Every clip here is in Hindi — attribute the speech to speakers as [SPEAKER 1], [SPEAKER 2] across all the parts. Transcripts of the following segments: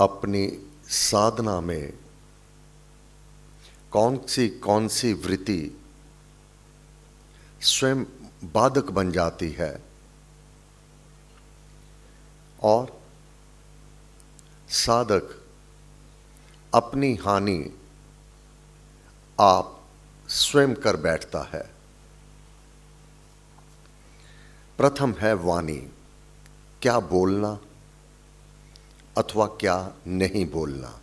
[SPEAKER 1] अपनी साधना में कौन सी वृत्ति स्वयं बाधक बन जाती है और साधक अपनी हानि आप स्वयं कर बैठता है। प्रथम है वाणी, क्या बोलना अथवा क्या नहीं बोलना।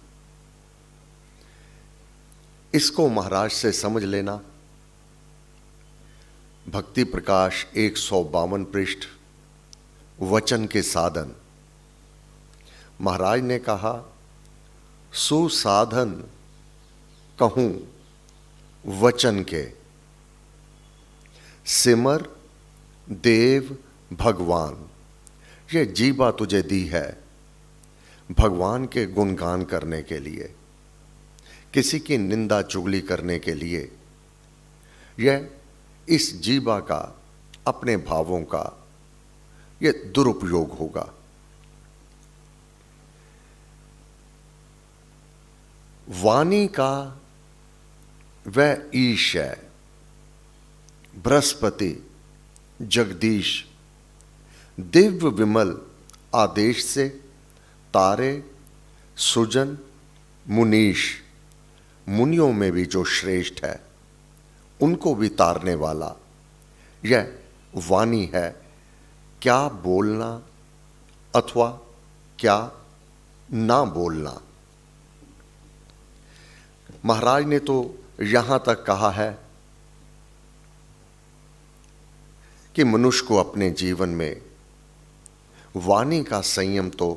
[SPEAKER 1] इसको महाराज से समझ लेना। भक्ति प्रकाश 152 पृष्ठ, वचन के साधन। महाराज ने कहा, सुसाधन कहूं वचन के, सिमर देव भगवान। ये जीवा तुझे दी है भगवान के गुणगान करने के लिए, किसी की निंदा चुगली करने के लिए। यह इस जीवा का, अपने भावों का यह दुरुपयोग होगा। वाणी का वह ईश है, बृहस्पति जगदीश, दिव्य विमल आदेश से तारे सुजन मुनीश, मुनियों में भी जो श्रेष्ठ है उनको भी तारने वाला यह वाणी है। क्या बोलना अथवा क्या ना बोलना। महाराज ने तो यहां तक कहा है कि मनुष्य को अपने जीवन में वाणी का संयम तो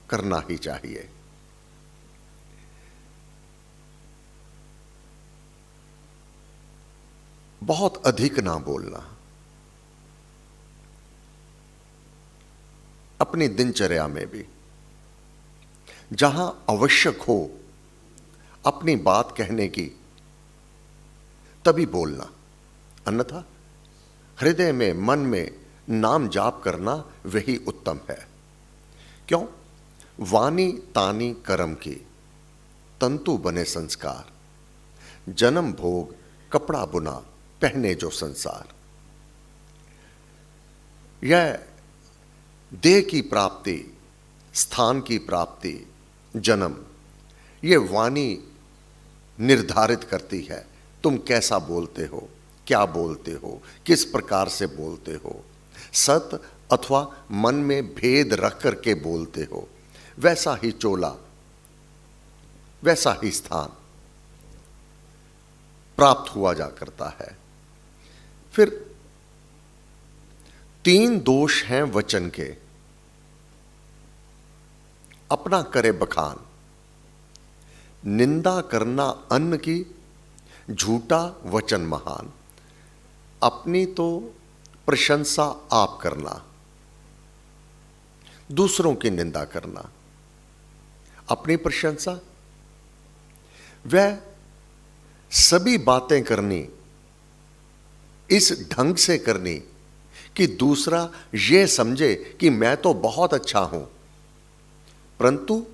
[SPEAKER 1] करना ही चाहिए। बहुत अधिक ना बोलना। अपनी दिनचर्या में भी जहां आवश्यक हो अपनी बात कहने की तभी बोलना, अन्यथा हृदय में मन में नाम जाप करना वही उत्तम है। क्यों? वाणी तानी कर्म की, तंतु बने संस्कार, जन्म भोग कपड़ा बुना पहने जो संसार। यह देह की प्राप्ति, स्थान की प्राप्ति, जन्म, यह वाणी निर्धारित करती है। तुम कैसा बोलते हो, क्या बोलते हो, किस प्रकार से बोलते हो, सत अथवा मन में भेद रख करके बोलते हो, वैसा ही चोला, वैसा ही स्थान प्राप्त हुआ जा करता है। फिर 3 दोष हैं वचन के। अपना करे बखान, निंदा करना अन्न की, झूठा वचन महान। अपनी तो प्रशंसा आप करना, दूसरों की निंदा करना। अपनी प्रशंसा वह सभी बातें करनी इस ढंग से करनी कि दूसरा यह समझे कि मैं तो बहुत अच्छा हूं, परंतु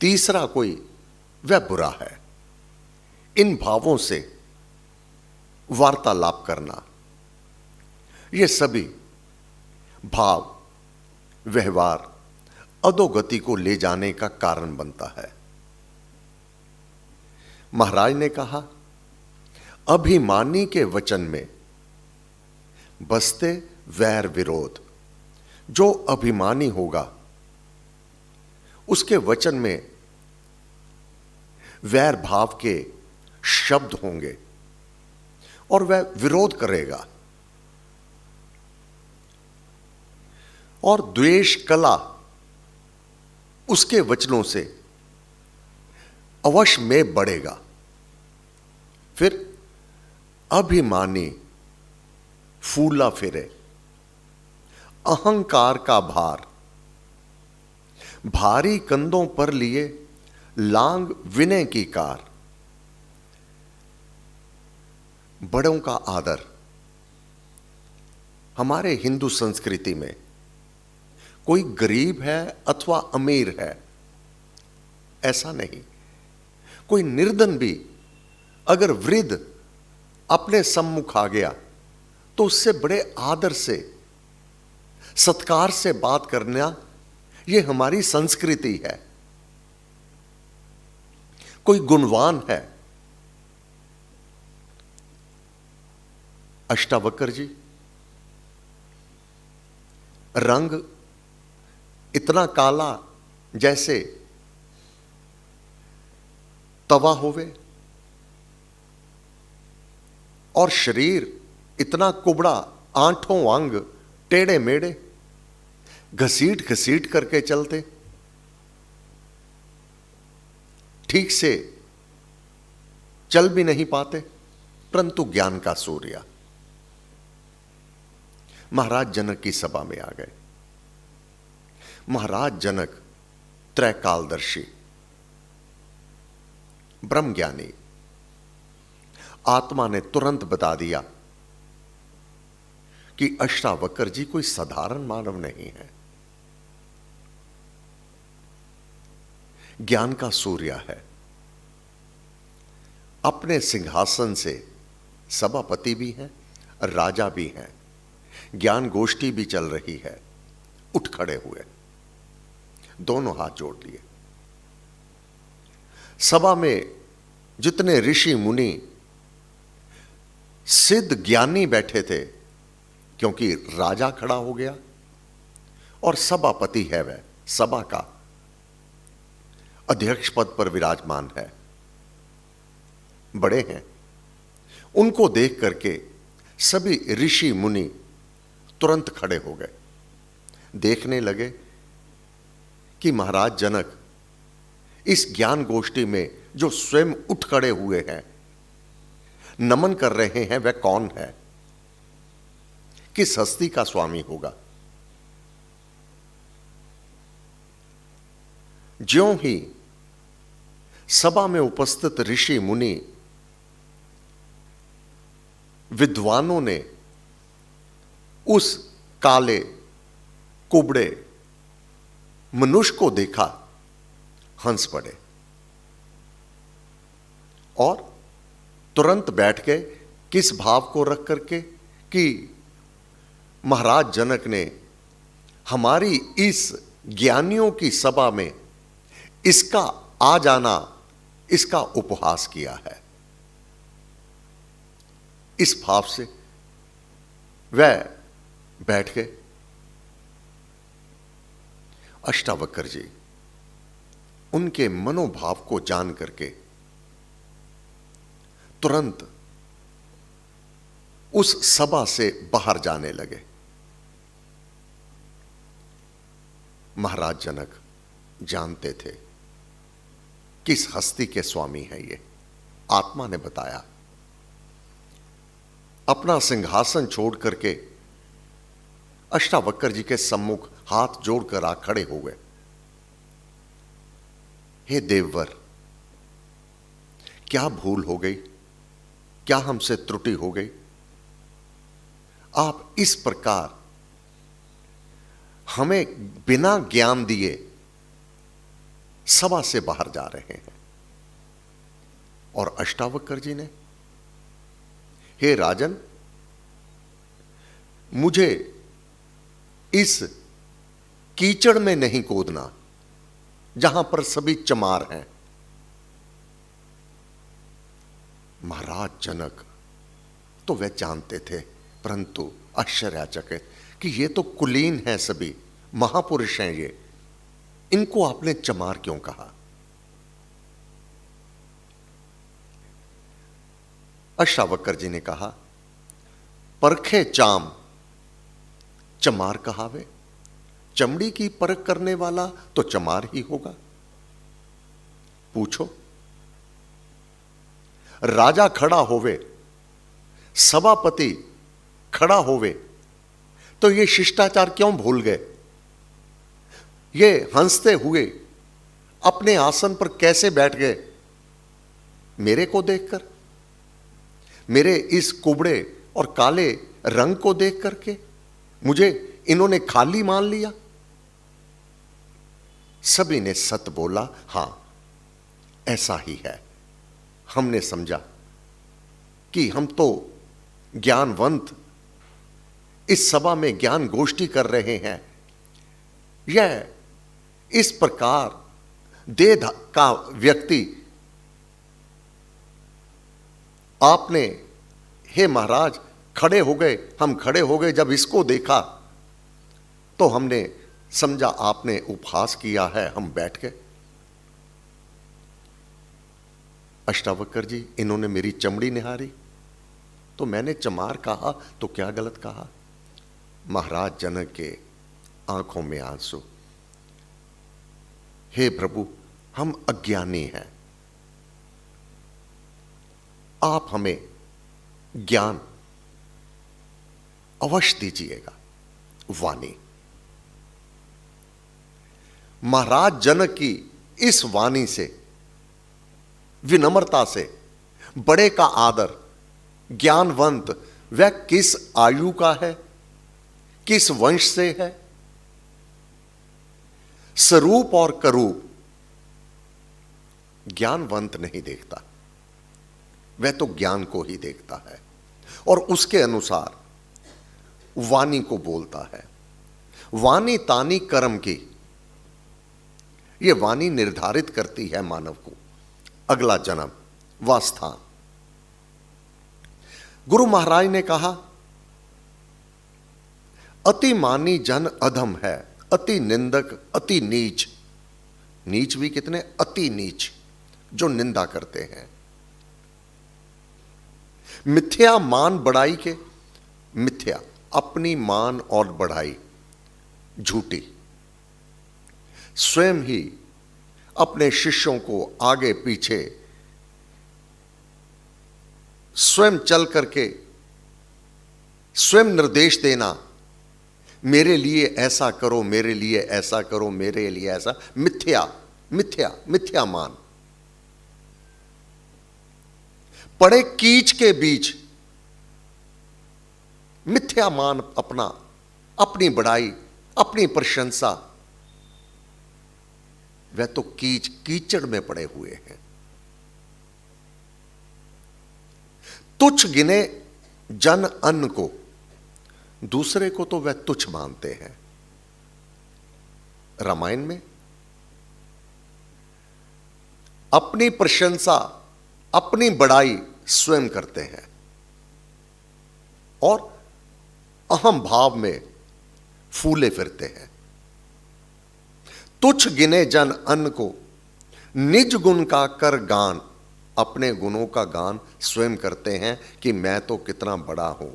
[SPEAKER 1] तीसरा कोई वह बुरा है। इन भावों से वार्तालाप करना, यह सभी भाव व्यवहार अधोगति को ले जाने का कारण बनता है। महाराज ने कहा, अभिमानी के वचन में बसते वैर विरोध। जो अभिमानी होगा उसके वचन में वैर भाव के शब्द होंगे और वह विरोध करेगा। और द्वेष कला उसके वचनों से अवश्य में बढ़ेगा। फिर अभिमानी फूला फिरे, अहंकार का भार, भारी कंधों पर लिए लांग विनय की कार। बड़ों का आदर। हमारे हिंदू संस्कृति में कोई गरीब है अथवा अमीर है, ऐसा नहीं। कोई निर्धन भी अगर वृद्ध अपने सम्मुख आ गया तो उससे बड़े आदर से, सत्कार से बात करना, यह हमारी संस्कृति है। कोई गुणवान है, अष्टावक्र जी, रंग इतना काला जैसे तवा होवे, और शरीर इतना कुबड़ा, आंठों अंग टेढ़े मेढ़े, घसीट घसीट करके चलते, ठीक से चल भी नहीं पाते, परंतु ज्ञान का सूर्य महाराज जनक की सभा में आ गए। महाराज जनक त्रैकालदर्शी, ब्रह्मज्ञानी, आत्मा ने तुरंत बता दिया कि अष्टावक्र जी कोई साधारण मानव नहीं है, ज्ञान का सूर्य है। अपने सिंहासन से सभापति भी हैं, राजा भी हैं, ज्ञान गोष्ठी भी चल रही है। उठ खड़े हुए, दोनों हाथ जोड़ लिए। सभा में जितने ऋषि मुनि सिद्ध ज्ञानी बैठे थे, क्योंकि राजा खड़ा हो गया और सभापति है, वह सभा का अध्यक्ष पद पर विराजमान है, बड़े हैं, उनको देख करके सभी ऋषि मुनि तुरंत खड़े हो गए। देखने लगे कि महाराज जनक इस ज्ञान गोष्ठी में जो स्वयं उठ खड़े हुए हैं, नमन कर रहे हैं, वह कौन है, किस हस्ती का स्वामी होगा। ज्यों ही सभा में उपस्थित ऋषि मुनि विद्वानों ने उस काले कुबड़े मनुष्य को देखा, हंस पड़े और तुरंत बैठ गए। किस भाव को रख करके कि महाराज जनक ने हमारी इस ज्ञानियों की सभा में इसका आ जाना, इसका उपहास किया है। इस भाव से वह बैठ गए। अष्टावक्र जी उनके मनोभाव को जान करके तुरंत उस सभा से बाहर जाने लगे। महाराज जनक जानते थे किस हस्ती के स्वामी है ये, आत्मा ने बताया। अपना सिंहासन छोड़ करके अष्टावक्र जी के सम्मुख हाथ जोड़कर आ खड़े हो गए। हे देववर, क्या भूल हो गई, क्या हमसे त्रुटि हो गई, आप इस प्रकार हमें बिना ज्ञान दिए सभा से बाहर जा रहे हैं। और अष्टावक्र जी ने, हे राजन, मुझे इस कीचड़ में नहीं कूदना जहां पर सभी चमार हैं। महाराज जनक तो वे जानते थे, परंतु आश्चर्यचकित कि ये तो कुलीन हैं, सभी महापुरुष हैं ये, इनको आपने चमार क्यों कहा। अष्टावक्र जी ने कहा, परखे चाम चमार कहावे, चमड़ी की परख करने वाला तो चमार ही होगा। पूछो, राजा खड़ा होवे, सभापति खड़ा होवे, तो ये शिष्टाचार क्यों भूल गए? ये हंसते हुए अपने आसन पर कैसे बैठ गए? मेरे को देखकर, मेरे इस कुबड़े और काले रंग को देख करके मुझे इन्होंने खाली मान लिया। सभी ने सत बोला, हां ऐसा ही है। हमने समझा कि हम तो ज्ञानवंत इस सभा में ज्ञान गोष्ठी कर रहे हैं, यह इस प्रकार देह का व्यक्ति आपने, हे महाराज, खड़े हो गए, हम खड़े हो गए। जब इसको देखा तो हमने समझा आपने उपहास किया है, हम बैठ गए। अष्टावक्र जी, इन्होंने मेरी चमड़ी निहारी तो मैंने चमार कहा तो क्या गलत कहा? महाराज जनक के आंखों में आंसू, हे प्रभु, हम अज्ञानी हैं, आप हमें ज्ञान अवश्य दीजिएगा। वाणी, महाराज जनक की इस वाणी से, विनम्रता से, बड़े का आदर, ज्ञानवंत, वह किस आयु का है, किस वंश से है, स्वरूप और करूप ज्ञानवंत नहीं देखता, वह तो ज्ञान को ही देखता है और उसके अनुसार वाणी को बोलता है। वाणी तानी कर्म की, यह वाणी निर्धारित करती है मानव को अगला जन्म व स्थान। गुरु महाराज ने कहा, अति मानी जन अधम है, अति निंदक अति नीच। नीच भी कितने, अति नीच, जो निंदा करते हैं। मिथ्या मान बढ़ाई के, मिथ्या अपनी मान और बढ़ाई, झूठी, स्वयं ही अपने शिष्यों को आगे पीछे स्वयं चल करके स्वयं निर्देश देना, मेरे लिए ऐसा करो, मेरे लिए ऐसा करो, मेरे लिए ऐसा। मिथ्या मिथ्या मिथ्या मान। पड़े कीच के बीच मिथ्या मान अपना, अपनी बड़ाई, अपनी प्रशंसा, वह तो कीचड़ में पड़े हुए हैं। तुच्छ गिने जन अन्न को, दूसरे को तो वह तुच्छ मानते हैं। रामायण में अपनी प्रशंसा, अपनी बड़ाई स्वयं करते हैं और अहम भाव में फूले फिरते हैं। तुच्छ गिने जन अन्न को, निज गुण का कर गान, अपने गुणों का गान स्वयं करते हैं कि मैं तो कितना बड़ा हूं।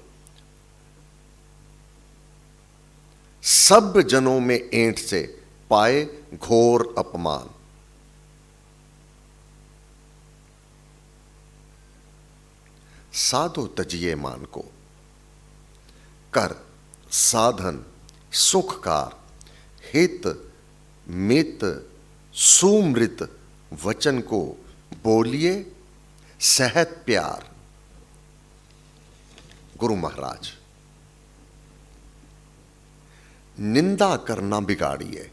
[SPEAKER 1] सब जनों में ऐंठ से पाए घोर अपमान। साधो तजिए मान को, कर साधन सुखकार, हित मित सुमृत वचन को बोलिए सहत प्यार। गुरु महाराज, निंदा करना बिगाड़िए,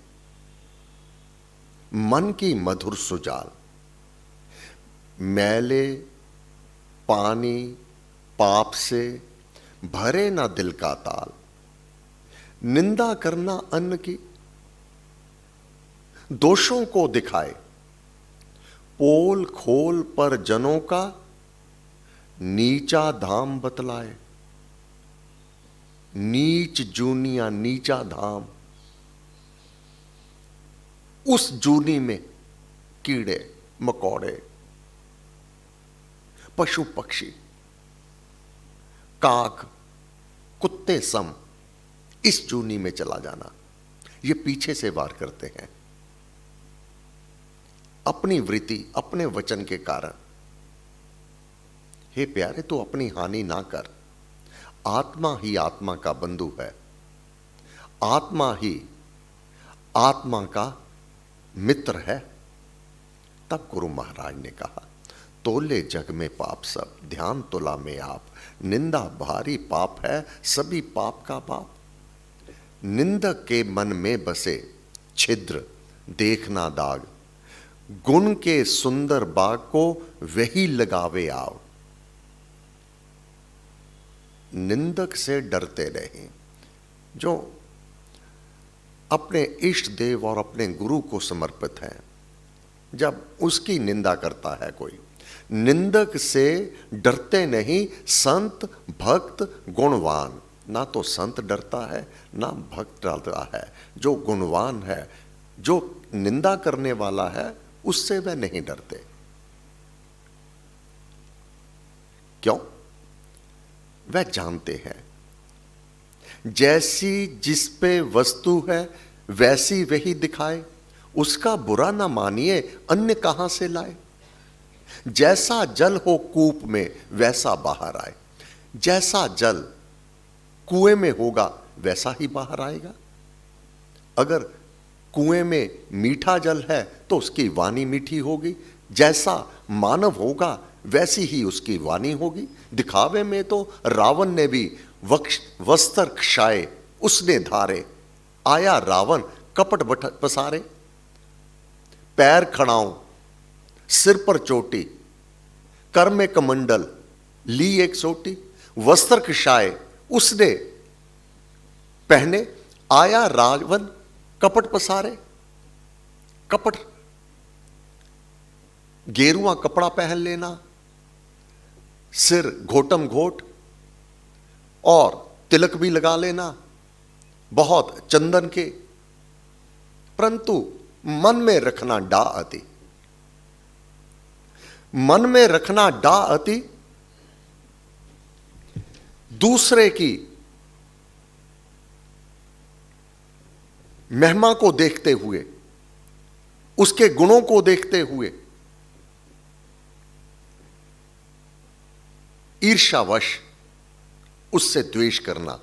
[SPEAKER 1] मन की मधुर सुजाल, मैले पानी पाप से भरे ना दिल का ताल। निंदा करना अन्न की, दोषों को दिखाए, पोल खोल पर जनों का नीचा धाम बतलाए। नीच जूनिया, नीचा धाम, उस जूनी में कीड़े मकोड़े, पशु पक्षी, काक, कुत्ते सम, इस जूनी में चला जाना, ये पीछे से वार करते हैं अपनी वृत्ति, अपने वचन के कारण। हे प्यारे, तो अपनी हानि ना कर। आत्मा ही आत्मा का बंधु है, आत्मा ही आत्मा का मित्र है। तब गुरु महाराज ने कहा, तोले जग में पाप सब, ध्यान तुला में आप। निंदा भारी पाप है, सभी पाप का बाप। निंदक के मन में बसे छिद्र, देखना दाग। गुण के सुंदर बाग को वही लगावे आओ। निंदक से डरते नहीं। जो अपने इष्ट देव और अपने गुरु को समर्पित है, जब उसकी निंदा करता है कोई, निंदक से डरते नहीं संत भक्त गुणवान। ना तो संत डरता है ना भक्त डरता है। जो गुणवान है, जो निंदा करने वाला है, उससे वह नहीं डरते। क्यों? वह जानते हैं जैसी जिस पे वस्तु है वैसी वही दिखाए। उसका बुरा ना मानिए, अन्य कहां से लाए। जैसा जल हो कूप में वैसा बाहर आए। जैसा जल कुएं में होगा वैसा ही बाहर आएगा। अगर कुएं में मीठा जल है तो उसकी वाणी मीठी होगी। जैसा मानव होगा वैसी ही उसकी वाणी होगी। दिखावे में तो रावण ने भी वस्त्र क्षाए उसने धारे। आया रावण कपट पसारे। पैर खड़ाऊं सिर पर चोटी, कर में कमंडल ली एक सोटी। वस्त्र क्षाए उसने पहने, आया रावण कपट पसारे। कपट गेरुआ कपड़ा पहन लेना, सिर घोटम घोट और तिलक भी लगा लेना, बहुत चंदन के, परंतु मन में रखना डा अति। मन में रखना डा अति। दूसरे की महिमा को देखते हुए, उसके गुणों को देखते हुए ईर्ष्यावश उससे द्वेष करना।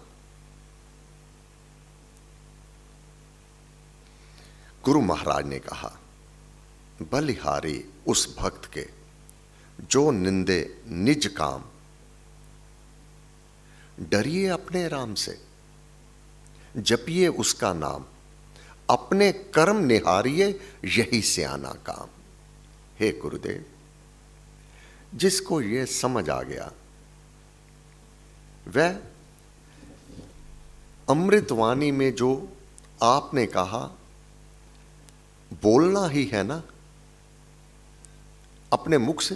[SPEAKER 1] गुरु महाराज ने कहा, बलिहारी उस भक्त के जो निंदे निज काम। डरिए अपने राम से, जपिए उसका नाम। अपने कर्म निहारिए यही सियाना काम। हे गुरुदेव, जिसको यह समझ आ गया वह अमृतवाणी में जो आपने कहा बोलना ही है ना अपने मुख से,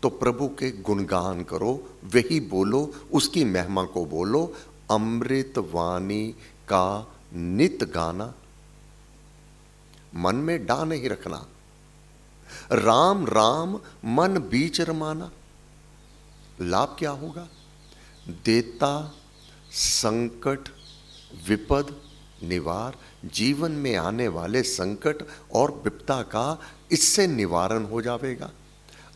[SPEAKER 1] तो प्रभु के गुणगान करो, वही बोलो, उसकी महिमा को बोलो। अमृतवाणी का नित गाना। मन में डा नहीं रखना। राम राम मन बीच रमाना। लाभ क्या होगा? देता संकट विपद निवार। जीवन में आने वाले संकट और विपदा का इससे निवारण हो जाएगा।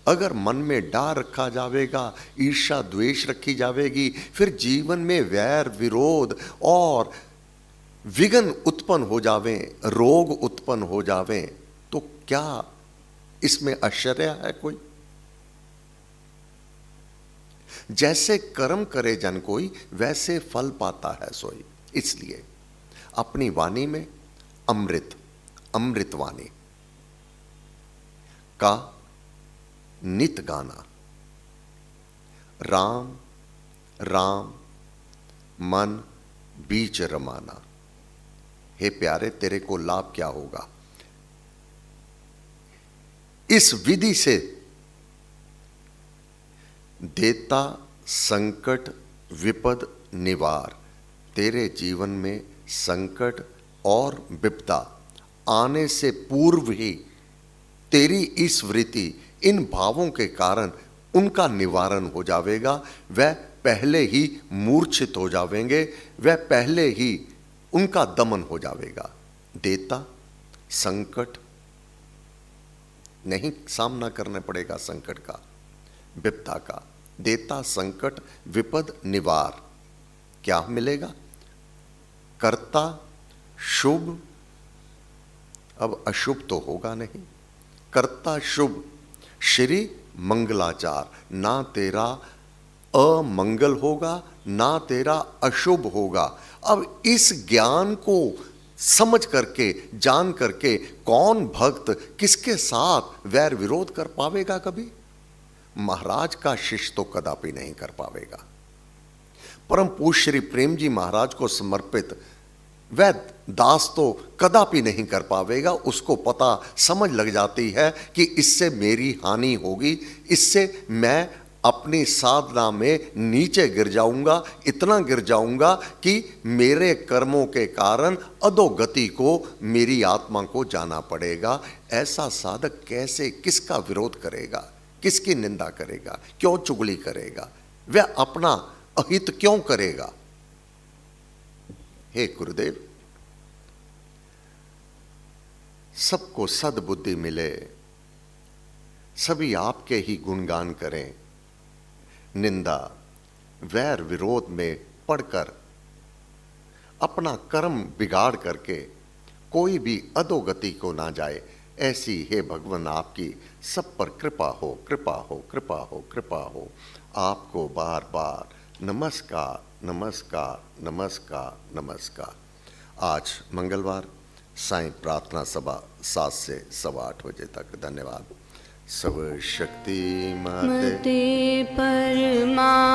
[SPEAKER 1] अगर मन में डर रखा जाएगा, ईर्ष्या द्वेष रखी जाएगी, फिर जीवन में वैर विरोध और विघ्न उत्पन्न हो जावे, रोग उत्पन्न हो जावे, तो क्या इसमें आश्चर्य है कोई? जैसे कर्म करे जन कोई, वैसे फल पाता है सोई। इसलिए अपनी वाणी में अमृतवाणी का नित गाना। राम राम मन बीच रमाना। हे प्यारे, तेरे को लाभ क्या होगा? इस विधि से देता संकट विपद निवार। तेरे जीवन में संकट और विपदा आने से पूर्व ही तेरी इस वृत्ति, इन भावों के कारण उनका निवारण हो जाएगा। वह पहले ही मूर्छित हो जाएंगे, वह पहले ही उनका दमन हो जाएगा। देता संकट नहीं सामना करना पड़ेगा, संकट का विपदा का। देता संकट विपद निवार। क्या मिलेगा? कर्ता शुभ, अब अशुभ तो होगा नहीं। कर्ता शुभ श्री मंगलाचार। ना तेरा अमंगल होगा ना तेरा अशुभ होगा। अब इस ज्ञान को समझ करके, जान करके कौन भक्त किसके साथ वैर विरोध कर पावेगा कभी? महाराज का शिष्य तो कदापि नहीं कर पावेगा। परम पूज्य श्री प्रेम जी महाराज को समर्पित वैद दास तो कदापि नहीं कर पावेगा। उसको पता समझ लग जाती है कि इससे मेरी हानि होगी, इससे मैं अपनी साधना में नीचे गिर जाऊंगा, इतना गिर जाऊंगा कि मेरे कर्मों के कारण अधोगति को, मेरी आत्मा को जाना पड़ेगा। ऐसा साधक कैसे, किसका विरोध करेगा, किसकी निंदा करेगा, क्यों चुगली करेगा, वह अपना अहित क्यों करेगा? हे गुरुदेव, सबको सद्बुद्धि मिले, सभी आपके ही गुणगान करें। निंदा, वैर विरोध में पड़कर अपना कर्म बिगाड़ करके कोई भी अधोगति को ना जाए, ऐसी हे भगवान आपकी सब पर कृपा हो, कृपा हो, कृपा हो, कृपा हो। आपको बार बार नमस्कार, नमस्कार, नमस्कार, नमस्कार। आज मंगलवार साईं प्रार्थना सभा 7 से 8:15 बजे तक। धन्यवाद। सब शक्ति मते
[SPEAKER 2] परमात्मने